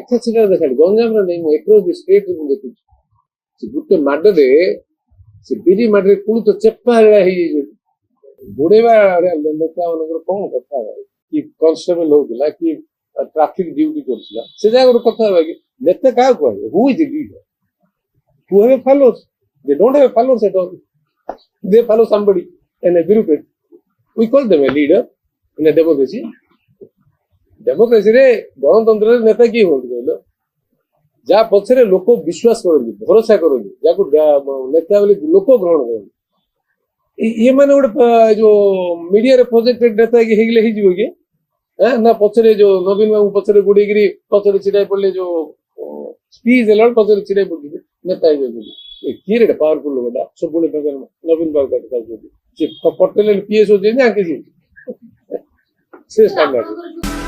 अच्छा सीधा देखा गंजाम नहीं एक्रॉस द स्टेट देखुଛି ସେ ଗୋଟେ ମାଡରେ ସେ ବିରି ମାଡରେ କୁଳି ତ ଚେପା ହେଇଯାଇଛି ବୁଡେଇବା ନେତା ମାନଙ୍କର କଣ କଥା କି କନଷ୍ଟେବଲ ହଉଥିଲା କି ट्राफिक ड्यूटी करथिला से जाय गोटे कथा होबा कि नेता का कहबे who is the leader who have followers they don't have followers at all they follow somebody in a bureaucrat we call them a leader in a democracy रे गणतंत्र रे नेता की होत कहलो जा पछरे लोक विश्वास करନ୍ତି भरोसा करନ୍ତି जाको नेता बोली लोक ग्रहण करନ୍ତି ये माने गोटे जो मीडिया रे प्रोजेक्टेड नेता की हेगले ही जीवो कि ना पचरे जो नवीन बाबू पचरे गुड़ेगिरी पचरे छिड़ाई पड़े जो स्पीच है पचरे छिड़ाई पड़े नेता किए रे पावरफुल लोकटा सब नवीन बाबू पटेल पीएस हो से स्टैंडर्ड